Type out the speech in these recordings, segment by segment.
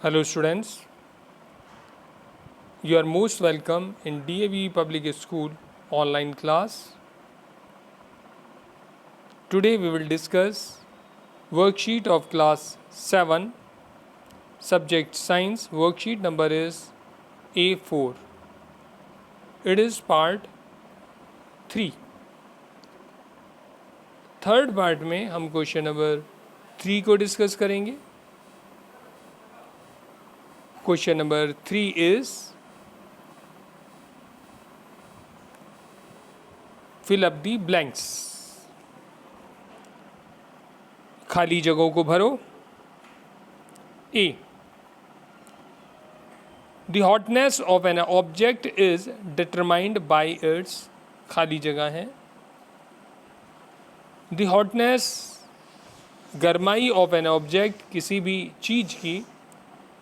Hello students, you are most welcome in DAV Public School online class. Today we will discuss worksheet of class 7, subject science. Worksheet number is A4. It is part 3. Third part में हम question number 3 को discuss करेंगे. Question number 3 is fill up the blanks. खाली जगहों को भरो. A, the hotness of an object is determined by its. खाली जगह है. द हॉटनेस, गरमाई ऑफ एन ऑब्जेक्ट, किसी भी चीज़ की,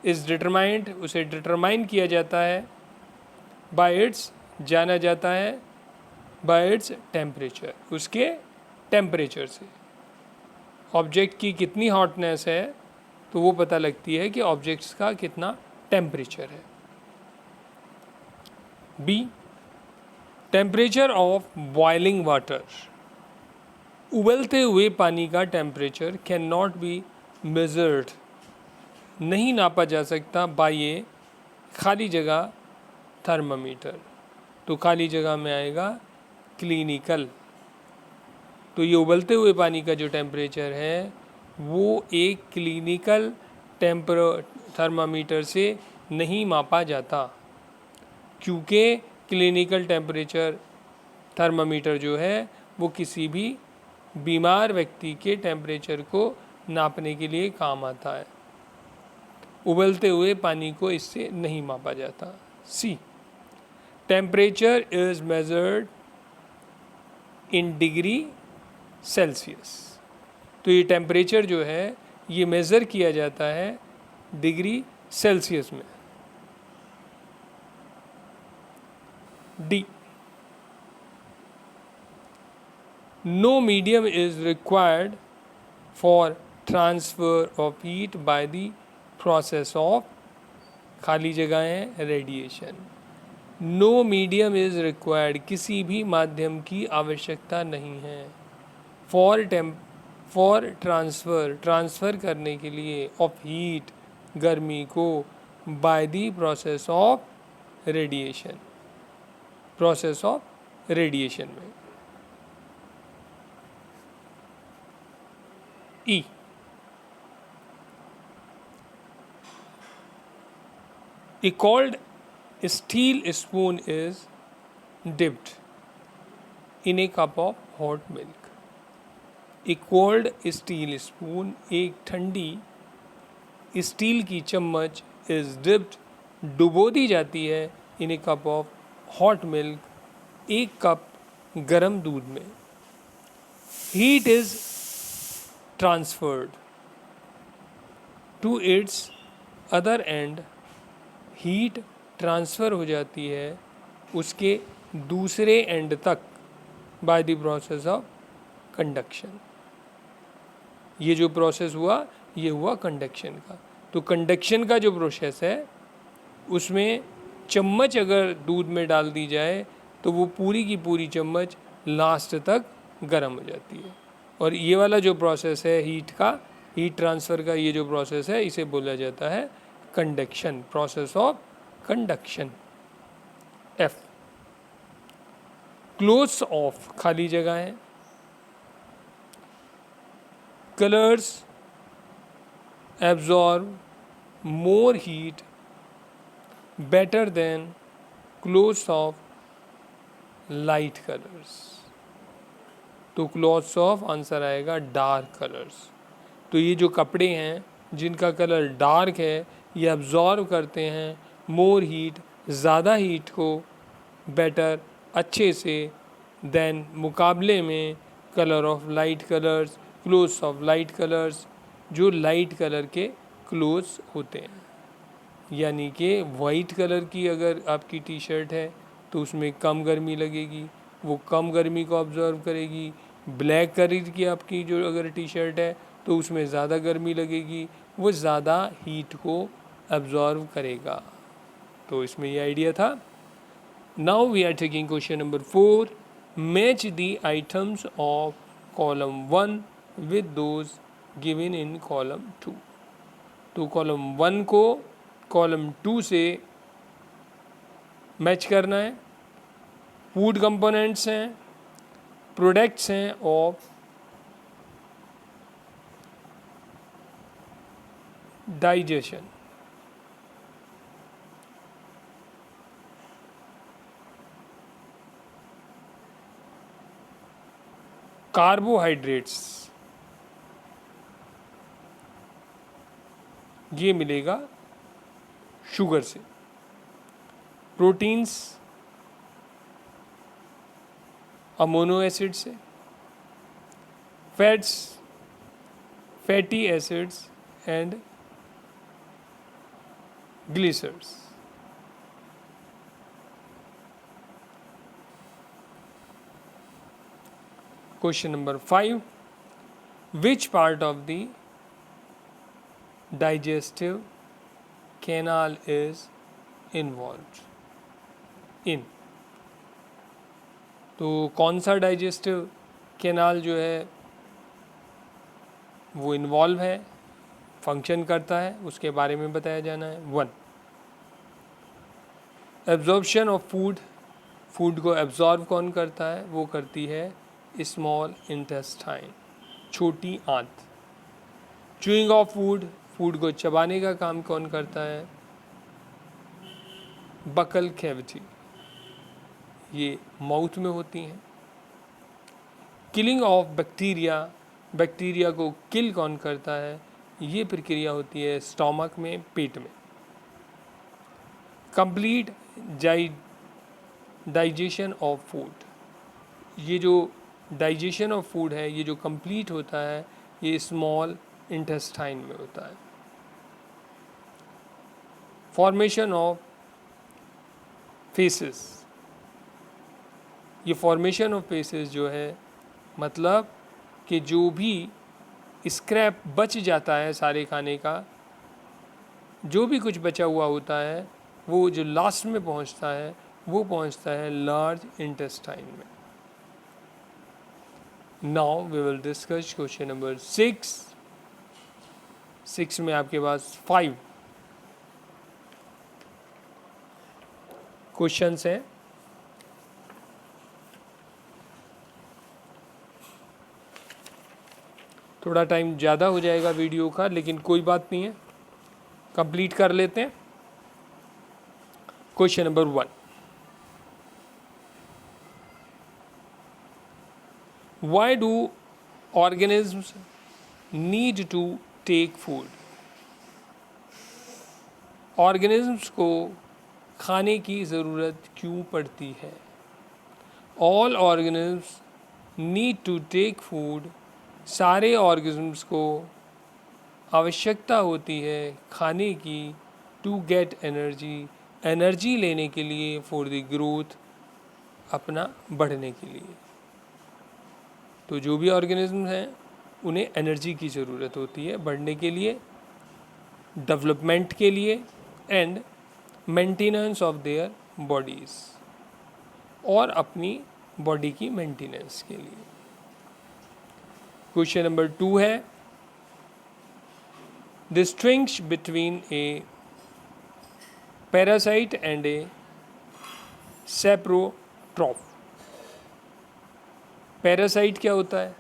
इज डिटरमाइंड, उसे डिटरमाइन किया जाता है, बाय इट्स, जाना जाता है, बाय इट्स टेम्परेचर, उसके टेम्परेचर से. ऑब्जेक्ट की कितनी हॉटनेस है तो वो पता लगती है कि ऑब्जेक्ट्स का कितना टेम्परेचर है. B, temperature of boiling water. उबलते हुए पानी का temperature can not be measured, नहीं नापा जा सकता बाय ए खाली जगह थर्मामीटर. तो खाली जगह में आएगा क्लिनिकल. तो ये उबलते हुए पानी का जो टेम्परेचर है वो एक क्लिनिकल थर्मामीटर से नहीं मापा जाता, क्योंकि क्लिनिकल टेम्परेचर थर्मामीटर जो है वो किसी भी बीमार व्यक्ति के टेम्परेचर को नापने के लिए काम आता है. उबलते हुए पानी को इससे नहीं मापा जाता. C, temperature is measured in degree Celsius. तो ये टेम्परेचर जो है ये मेज़र किया जाता है डिग्री सेल्सियस में. D, no medium is required for transfer of heat by the process of, खाली जगह है, radiation. No medium is required, किसी भी माध्यम की आवश्यकता नहीं है. फॉर ट्रांसफ़र करने के लिए, ऑफ हीट, गर्मी को, by the process of radiation, process of radiation में. ई, a cold steel spoon is dipped in a cup of hot milk. A cold steel spoon, एक ठंडी स्टील की चम्मच, is dipped, डुबो दी जाती है, in a cup of hot milk, एक cup गरम दूध में. Heat is transferred to its other end. Heat transfer हो जाती है उसके दूसरे एंड तक bye the process of conduction. ये जो प्रोसेस हुआ ये हुआ कंडक्शन का. तो कंडक्शन का जो प्रोसेस है उसमें चम्मच अगर दूध में डाल दी जाए तो वो पूरी की पूरी चम्मच लास्ट तक गर्म हो जाती है. और ये वाला जो प्रोसेस है हीट का, हीट ट्रांसफ़र का, ये जो प्रोसेस है इसे बोला जाता है conduction, process of conduction. F, close of, खाली जगह है. Colours absorb more heat better than close of light colours. तो क्लोज ऑफ आंसर आएगा डार्क कलर्स. तो ये जो कपड़े हैं जिनका कलर डार्क है ये अब्जॉर्व करते हैं मोर हीट, ज़्यादा हीट को, बेटर, अच्छे से, देन, मुकाबले में, colour of light colours, close of light colours, जो लाइट कलर के क्लोज होते हैं. यानी कि वाइट कलर की अगर आपकी टी शर्ट है तो उसमें कम गर्मी लगेगी, वो कम गर्मी को ऑब्जर्व करेगी. ब्लैक कलर की आपकी जो अगर टी शर्ट है तो उसमें ज़्यादा गर्मी लगेगी, वो ज़्यादा हीट को एब्जॉर्व करेगा। तो इसमें ये आइडिया था। Now we are taking question number 4, match the items of column 1 with those given in column 2। तो कॉलम 1 को कॉलम 2 से मैच करना है। फूड कंपोनेंट्स हैं, प्रोडक्ट्स हैं ऑफ डाइजेशन। कार्बोहाइड्रेट्स ये मिलेगा शुगर से। प्रोटीन्स अमोनो एसिड से। Fats fatty acids and glycerides. Question number 5, which part of the digestive canal is involved in? तो कौन सा डाइजेस्टिव कैनाल जो है वो इन्वॉल्व है, फंक्शन करता है, उसके बारे में बताया जाना है। 1, एब्जॉर्प्शन ऑफ फूड। फूड को एब्जॉर्व कौन करता है? वो करती है स्मॉल इंटेस्टाइन, छोटी आंत। च्यूइंग ऑफ फूड, फूड को चबाने का काम कौन करता है? बकल कैविटी, ये माउथ में होती हैं। किलिंग ऑफ बैक्टीरिया, बैक्टीरिया को किल कौन करता है? ये प्रक्रिया होती है स्टोमक में, पेट में। कंप्लीट डाइजेशन ऑफ फूड, ये जो डाइजेशन ऑफ फूड है, ये जो कंप्लीट होता है, ये स्मॉल इंटेस्टाइन में होता है। फॉर्मेशन ऑफ फेसेस, ये फॉर्मेशन ऑफ फेसेस जो है मतलब कि जो भी स्क्रैप बच जाता है सारे खाने का, जो भी कुछ बचा हुआ होता है, वो जो लास्ट में पहुंचता है वो पहुंचता है लार्ज इंटेस्टाइन में। Now we will discuss question number 6। 6 में आपके पास 5 क्वेश्चंस हैं। थोड़ा टाइम ज़्यादा हो जाएगा वीडियो का, लेकिन कोई बात नहीं है, कंप्लीट कर लेते हैं। Question number 1, why do organisms need to take food? Organisms को खाने की ज़रूरत क्यों पड़ती है? All organisms need to take food, सारे ऑर्गेनिज्म्स को आवश्यकता होती है खाने की। टू गेट एनर्जी, एनर्जी लेने के लिए। फॉर द ग्रोथ, अपना बढ़ने के लिए। तो जो भी ऑर्गेनिज्म हैं उन्हें एनर्जी की ज़रूरत होती है बढ़ने के लिए, डेवलपमेंट के लिए and maintenance of their bodies, और अपनी बॉडी की मेंटेनेंस के लिए। क्वेश्चन नंबर 2 है, distinguish between a parasite and a saprotroph. Parasite क्या होता है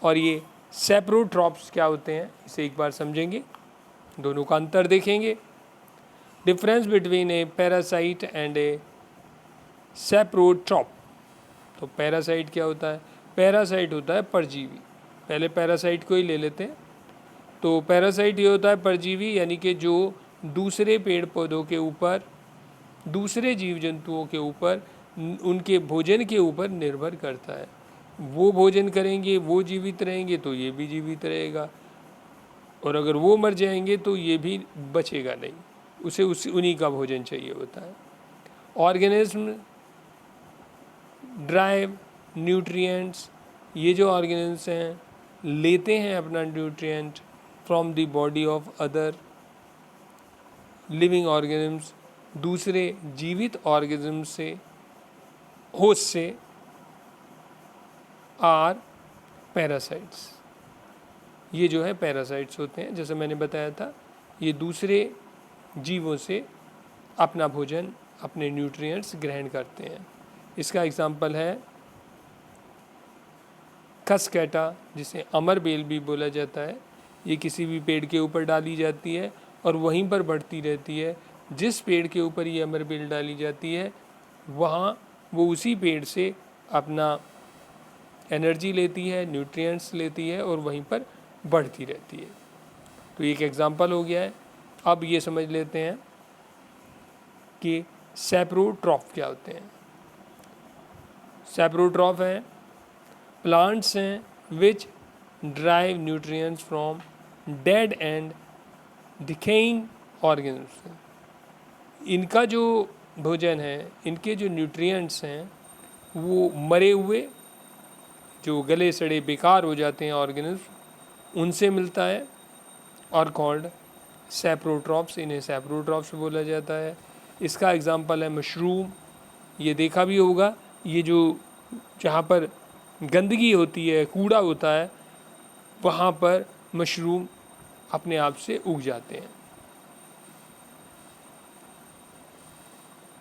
और ये सेप्रोट्रॉप्स क्या होते हैं, इसे एक बार समझेंगे, दोनों का अंतर देखेंगे। Difference between a parasite and a saprotroph. तो पैरासाइट क्या होता है? पैरासाइट होता है परजीवी। पहले पैरासाइट को ही ले लेते हैं। तो पैरासाइट ये होता है परजीवी, यानी कि जो दूसरे पेड़ पौधों के ऊपर, दूसरे जीव जंतुओं के ऊपर, उनके भोजन के ऊपर निर्भर करता है। वो भोजन करेंगे, वो जीवित रहेंगे तो ये भी जीवित रहेगा, और अगर वो मर जाएंगे तो ये भी बचेगा नहीं, उसे उन्हीं का भोजन चाहिए होता है। ऑर्गेनिज्म ड्राइव न्यूट्रिएंट्स, ये जो ऑर्गेनिज्म्स हैं लेते हैं अपना nutrient from the body of other living organisms, दूसरे जीवित ऑर्गेनिज्म से, होस्ट से, आर पैरासाइट्स। ये जो है पैरासाइट्स होते हैं, जैसे मैंने बताया था, ये दूसरे जीवों से अपना भोजन, अपने न्यूट्रिएंट्स ग्रहण करते हैं। इसका एग्जाम्पल है खसकैटा, जिसे अमर बेल भी बोला जाता है। ये किसी भी पेड़ के ऊपर डाली जाती है और वहीं पर बढ़ती रहती है। जिस पेड़ के ऊपर ये अमर बेल डाली जाती है वहाँ वो उसी पेड़ से अपना एनर्जी लेती है, न्यूट्रिएंट्स लेती है और वहीं पर बढ़ती रहती है। तो एक एग्जाम्पल हो गया है। अब ये समझ लेते हैं कि सैप्रोट्रॉफ क्या होते हैं। सैप्रोट्रॉफ हैं प्लांट्स हैं which drive nutrients from dead and decaying organism. इनका जो भोजन है, इनके जो न्यूट्रिएंट्स हैं वो मरे हुए, जो गले सड़े बेकार हो जाते हैं ऑर्गेनिज्म, उनसे मिलता है और कॉल्ड सैप्रोट्रॉप्स। इन्हें सैप्रोट्रॉप्स बोला जाता है। इसका एग्जांपल है मशरूम। ये देखा भी होगा, ये जो जहाँ पर गंदगी होती है, कूड़ा होता है, वहाँ पर मशरूम अपने आप से उग जाते हैं।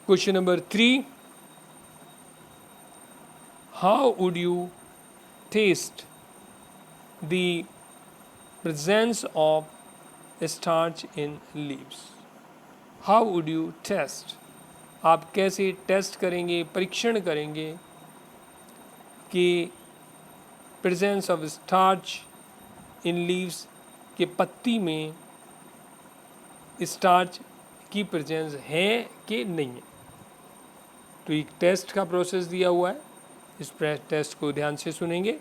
Question number 3, how would you test the presence of starch in leaves? How would you test, आप कैसे टेस्ट करेंगे, परीक्षण करेंगे कि presence of starch in leaves, के पत्ती में स्टार्च की प्रेजेंस है कि नहीं है। तो एक टेस्ट का प्रोसेस दिया हुआ है, इस टेस्ट को ध्यान से सुनेंगे।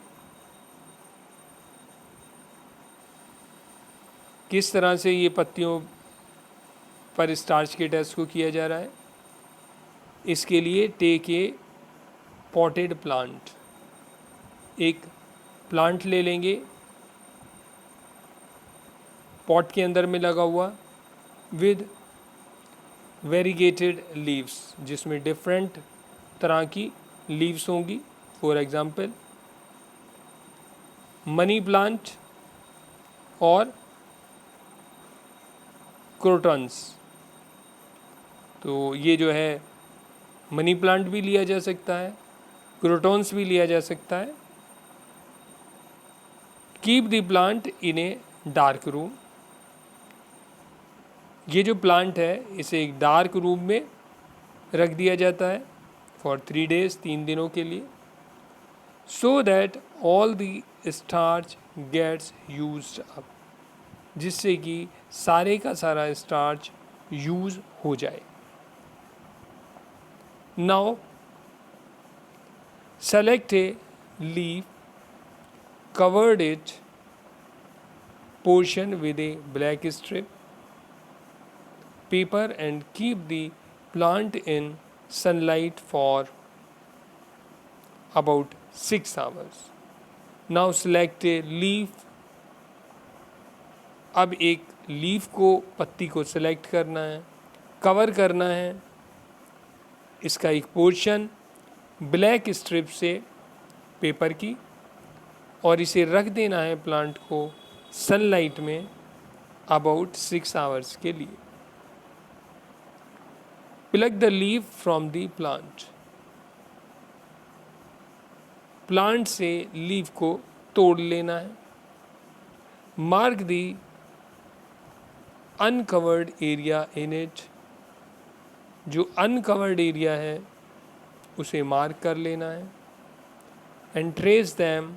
किस तरह से ये पत्तियों पर स्टार्च के टेस्ट को किया जा रहा है। इसके लिए टेक ए पॉटेड प्लांट, एक प्लांट ले लेंगे पॉट के अंदर में लगा हुआ, विद वेरीगेटेड लीव्स, जिसमें डिफरेंट तरह की लीव्स होंगी। फॉर एग्जांपल मनी प्लांट और क्रोटन्स। तो ये जो है मनी प्लांट भी लिया जा सकता है, क्रोटन्स भी लिया जा सकता है। Keep the plant in a dark room. ये जो प्लांट है इसे एक डार्क रूम में रख दिया जाता है फॉर 3 days, 3 दिनों के लिए, so that all the starch gets used up, जिससे कि सारे का सारा स्टार्च यूज हो जाए। Now select a leaf, covered it portion with a black strip paper and keep the plant in sunlight for about 6 hours. Now select a leaf. अब एक leaf को, पत्ती को सेलेक्ट करना है, कवर करना है इसका एक पोर्शन ब्लैक स्ट्रिप से पेपर की, और इसे रख देना है प्लांट को सनलाइट में अबाउट 6 hours के लिए। Plug the leaf from the plant, plant से लीफ को तोड़ लेना है। Mark the uncovered area in it, जो अनकवर्ड एरिया है उसे मार्क कर लेना है। And trace them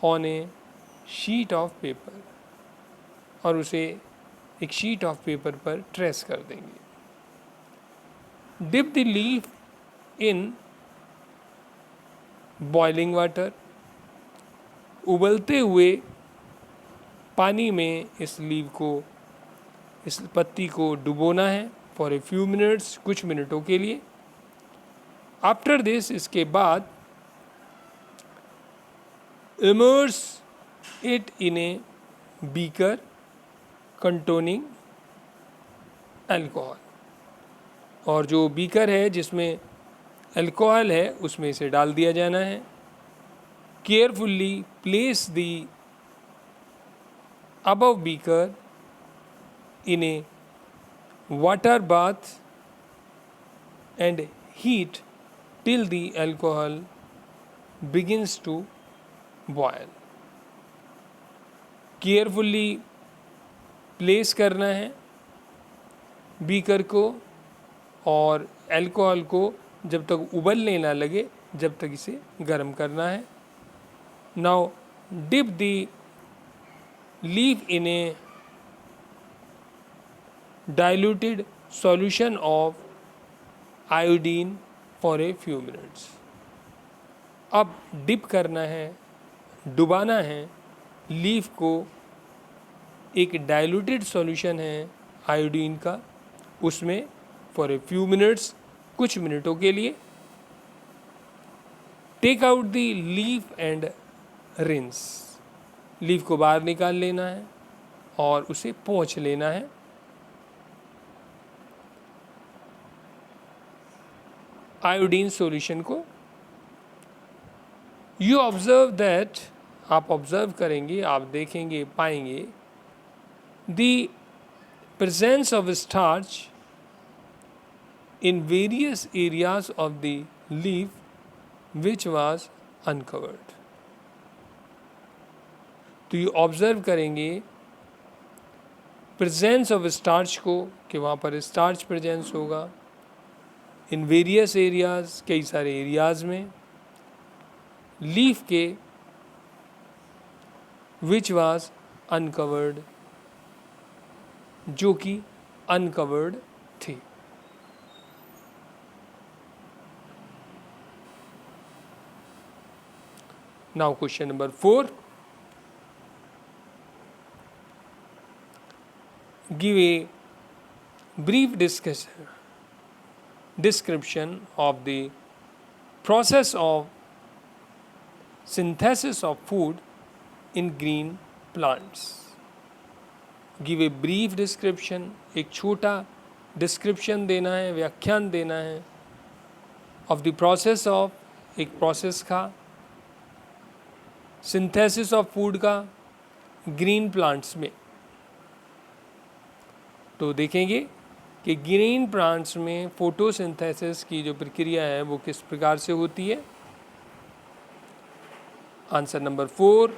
on a sheet of paper, और उसे एक शीट ऑफ पेपर पर ट्रेस कर देंगे। Dip the leaf in boiling water, उबलते हुए पानी में इस लीफ को, इस पत्ती को डुबोना है फॉर ए फ्यू मिनट्स, कुछ मिनटों के लिए। आफ्टर दिस, इसके बाद immerse it in a beaker, containing alcohol, और जो बीकर है जिसमें अल्कोहल है उसमें इसे डाल दिया जाना है। Carefully place the above beaker in A water bath and heat till the alcohol begins to boil। Carefully place करना है बीकर को और अल्कोहल को जब तक उबलने ना लगे जब तक इसे गर्म करना है। Now dip the leaf in a diluted solution of iodine for a few minutes. अब डिप करना है, डुबाना है लीफ को एक डाइल्यूटेड सॉल्यूशन है आयोडीन का उसमें फॉर ए फ्यू मिनट्स, कुछ मिनटों के लिए। Take out the leaf and rinse, leaf को बाहर निकाल लेना है और उसे पोंछ लेना है। आयोडीन सॉल्यूशन को यू ऑब्जर्व दैट, आप ऑब्जर्व करेंगे, आप देखेंगे, पाएंगे the presence of starch in various areas of the leaf which was uncovered. तो ये ऑब्जर्व करेंगे प्रेजेंस ऑफ स्टार्च को कि वहाँ पर स्टार्च प्रेजेंस होगा इन वेरियस एरियाज, कई सारे एरियाज में, लीफ के विच वाज अनकवर्ड, जो कि अनकवर्ड थे। Now question number 4, give a brief description of the process of synthesis of food in green plants। Give a brief description, एक छोटा डिस्क्रिप्शन देना है, व्याख्यान देना है of the process of, एक प्रोसेस का, सिंथेसिस ऑफ फूड का ग्रीन प्लांट्स में। तो देखेंगे कि ग्रीन प्लांट्स में फोटोसिंथेसिस की जो प्रक्रिया है वो किस प्रकार से होती है। Answer number 4,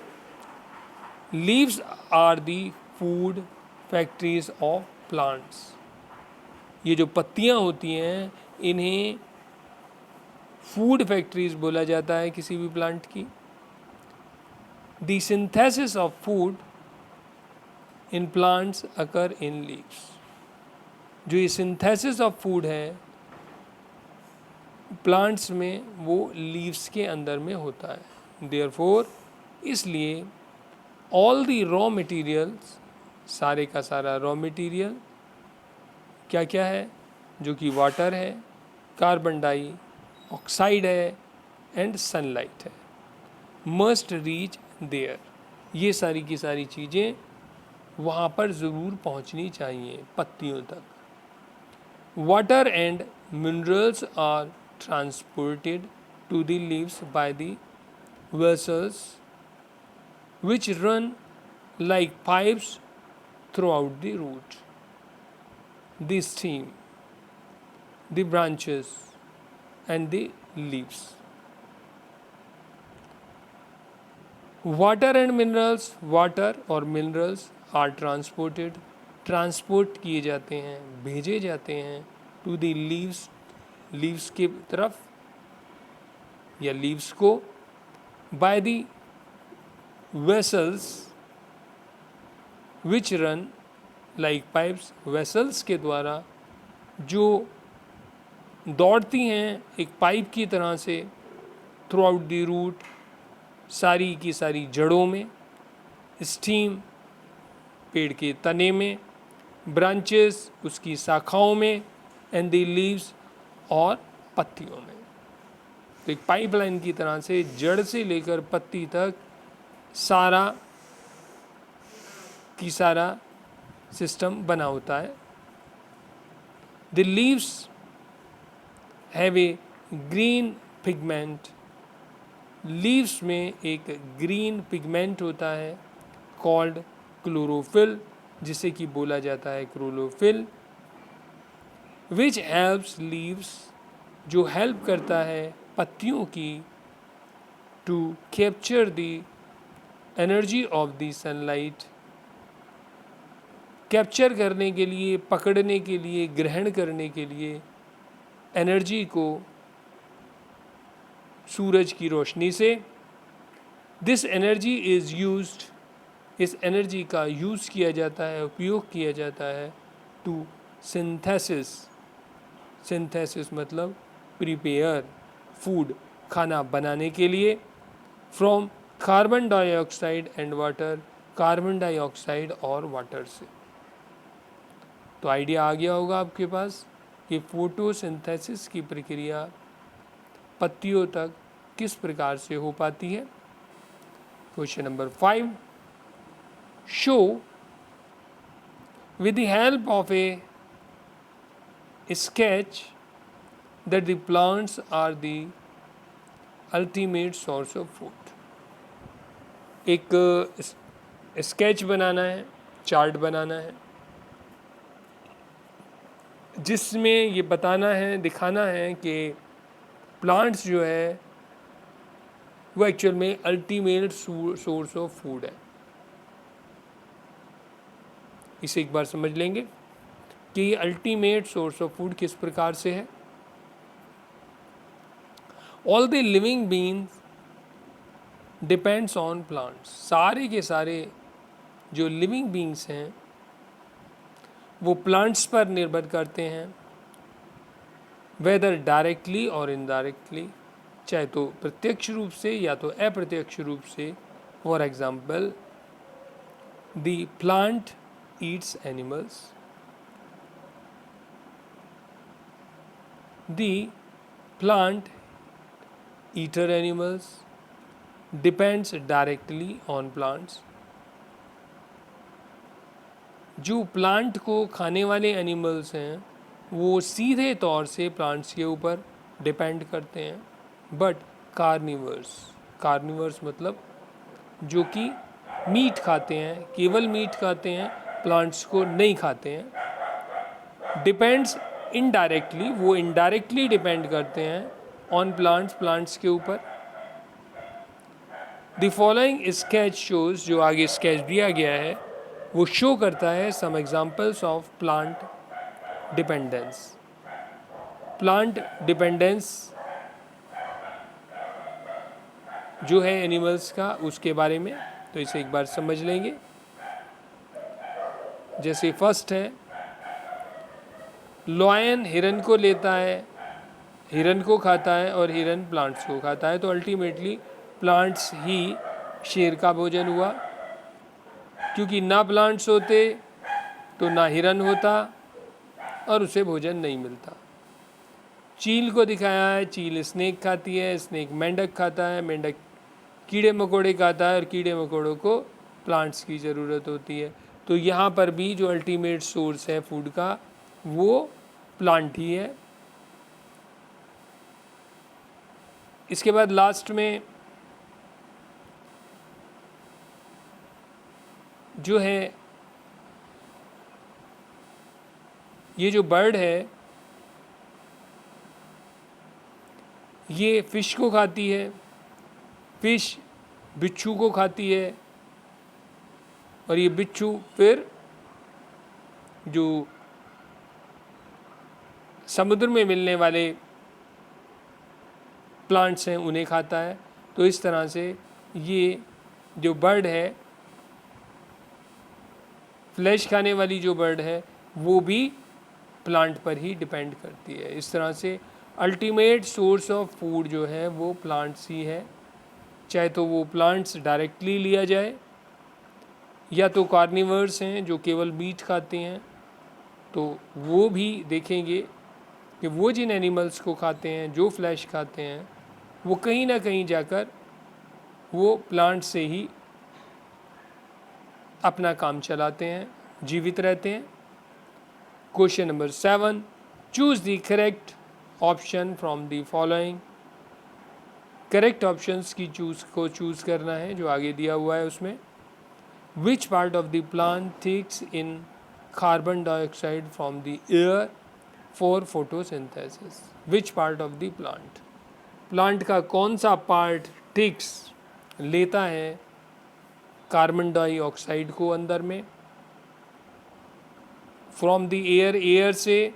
leaves are the food factories of plants. ये जो पत्तियां होती हैं इन्हें फूड फैक्ट्रीज बोला जाता है किसी भी प्लांट की। The synthesis of food in plants occur in leaves. जो ये सिंथेसिस ऑफ फूड है प्लांट्स में वो लीव्स के अंदर में होता है। देयरफॉर इसलिए ऑल द रॉ मटेरियल्स, सारे का सारा रॉ मटेरियल क्या क्या है, जो कि वाटर है, कार्बन डाइऑक्साइड है एंड सनलाइट है, मस्ट रीच देयर। ये सारी की सारी चीज़ें वहाँ पर ज़रूर पहुँचनी चाहिए पत्तियों तक। Water and minerals are transported to the leaves by the vessels which run like pipes throughout the root, the stem, the branches and the leaves। Water and minerals, water और minerals are transported, ट्रांसपोर्ट किए जाते हैं, भेजे जाते हैं to the leaves, leaves के तरफ या लीव्स को, by the vessels which run like pipes, vessels के द्वारा जो दौड़ती हैं एक पाइप की तरह से थ्रू आउट द रूट, सारी की सारी जड़ों में, स्टीम पेड़ के तने में, ब्रांचेस उसकी शाखाओं में, एंड द लीव्स और पत्तियों में। तो एक पाइपलाइन की तरह से जड़ से लेकर पत्ती तक सारा की सारा सिस्टम बना होता है। The leaves have a green pigment, leaves में एक ग्रीन पिगमेंट होता है कॉल्ड क्लोरोफिल, जिसे कि बोला जाता है क्लोरोफिल, विच हेल्प्स लीव्स, जो हेल्प करता है पत्तियों की, to capture the energy of the sunlight, capture करने के लिए, पकड़ने के लिए, ग्रहण करने के लिए एनर्जी को सूरज की रोशनी से। दिस एनर्जी इज़ यूज्ड, इस एनर्जी का यूज़ किया जाता है, उपयोग किया जाता है टू सिंथेसिस, सिंथेसिस मतलब प्रिपेयर फूड, खाना बनाने के लिए, from carbon dioxide and water, carbon dioxide और वाटर से। तो आइडिया आ गया होगा आपके पास कि फोटोसिंथेसिस की प्रक्रिया पत्तियों तक किस प्रकार से हो पाती है। Question number 5, show with the help of a sketch that the plants are the ultimate source of food। एक स्केच बनाना है, चार्ट बनाना है, जिसमें ये बताना है, दिखाना है कि प्लांट्स जो है वो एक्चुअल में अल्टीमेट सोर्स ऑफ फूड है। इसे एक बार समझ लेंगे कि ये अल्टीमेट सोर्स ऑफ फूड किस प्रकार से है। All the living beings depends on plants, सारे के सारे जो लिविंग बीइंग्स हैं वो प्लांट्स पर निर्भर करते हैं, वेदर डायरेक्टली और इनडायरेक्टली, चाहे तो प्रत्यक्ष रूप से या तो अप्रत्यक्ष रूप से। For example, the plant Yeats animals, the plant eater animals depends directly on plants. जो प्लांट को खाने वाले एनिमल्स हैं वो सीधे तौर से प्लांट्स के ऊपर डिपेंड करते हैं, बट कार्निवर्स, कार्निवर्स मतलब जो कि मीट खाते हैं, केवल मीट खाते हैं, प्लांट्स को नहीं खाते हैं, डिपेंड्स इनडायरेक्टली, वो इनडायरेक्टली डिपेंड करते हैं ऑन प्लांट्स, प्लांट्स के ऊपर। द फॉलोइंग स्केच शोज, जो आगे स्केच दिया गया है वो शो करता है some examples of plant dependence. Plant dependence जो है एनिमल्स का, उसके बारे में, तो इसे एक बार समझ लेंगे। जैसे फर्स्ट है, लॉयन हिरन को लेता है, हिरन को खाता है और हिरन प्लांट्स को खाता है, तो अल्टीमेटली प्लांट्स ही शेर का भोजन हुआ, क्योंकि ना प्लांट्स होते तो ना हिरन होता और उसे भोजन नहीं मिलता। चील को दिखाया है, चील स्नेक खाती है, स्नेक मेंढक खाता है, मेंढक कीड़े मकोड़े खाता है और कीड़े मकोड़ों को प्लांट्स की ज़रूरत होती है। तो यहाँ पर भी जो अल्टीमेट सोर्स है फूड का वो प्लांट ही है। इसके बाद लास्ट में जो है ये जो बर्ड है ये फिश को खाती है, फिश बिच्छू को खाती है और ये बिच्छू फिर जो समुद्र में मिलने वाले प्लांट्स हैं उन्हें खाता है। तो इस तरह से ये जो बर्ड है, फ्लैश खाने वाली जो बर्ड है वो भी प्लांट पर ही डिपेंड करती है। इस तरह से अल्टीमेट सोर्स ऑफ फूड जो है वो प्लांट्स ही है, चाहे तो वो प्लांट्स डायरेक्टली लिया जाए या तो कार्निवर्स हैं जो केवल मीट खाते हैं, तो वो भी देखेंगे कि वो जिन एनिमल्स को खाते हैं, जो फ्लैश खाते हैं, वो कहीं ना कहीं जाकर वो प्लांट से ही अपना काम चलाते हैं, जीवित रहते हैं। Question number 7, choose the correct option from the following. Correct options की चूज करना है जो आगे दिया हुआ है उसमें। Which part of the plant takes in carbon dioxide from the air for photosynthesis. Which part of the plant, plant का कौन सा पार्ट टेक्स लेता है कार्बन डाइऑक्साइड को अंदर में फ्रॉम द एयर, एयर से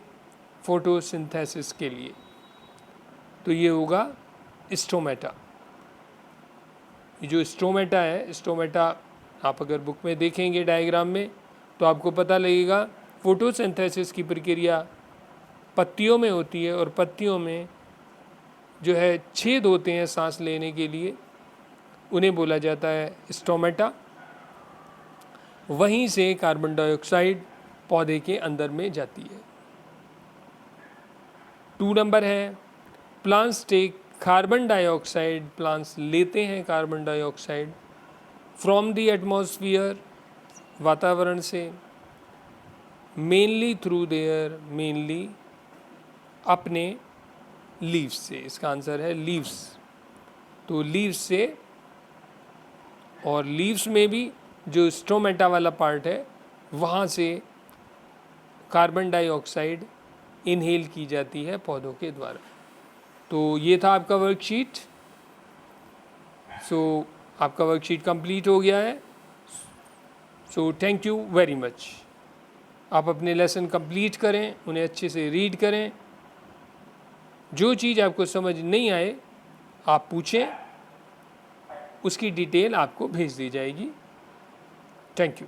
फोटोसिंथेसिस के लिए। तो ये होगा स्टोमेटा। ये जो स्टोमेटा है, स्टोमेटा आप अगर बुक में देखेंगे डायग्राम में तो आपको पता लगेगा फोटोसिंथेसिस की प्रक्रिया पत्तियों में होती है और पत्तियों में जो है छेद होते हैं सांस लेने के लिए, उन्हें बोला जाता है स्टोमेटा। वहीं से कार्बन डाइऑक्साइड पौधे के अंदर में जाती है। 2 नंबर है plants take carbon dioxide, plants लेते हैं carbon dioxide from the atmosphere, वातावरण से, मेनली थ्रू देयर, मेनली अपने लीव्स से। इसका आंसर है लीव्स। तो लीव्स से, और लीव्स में भी जो स्टोमेटा वाला पार्ट है वहाँ से कार्बन डाइऑक्साइड इनहेल की जाती है पौधों के द्वारा। तो ये था आपका वर्कशीट। सो आपका वर्कशीट कंप्लीट हो गया है। So thank you very much. आप अपने लेसन कंप्लीट करें, उन्हें अच्छे से रीड करें। जो चीज़ आपको समझ नहीं आए आप पूछें, उसकी डिटेल आपको भेज दी जाएगी। Thank you.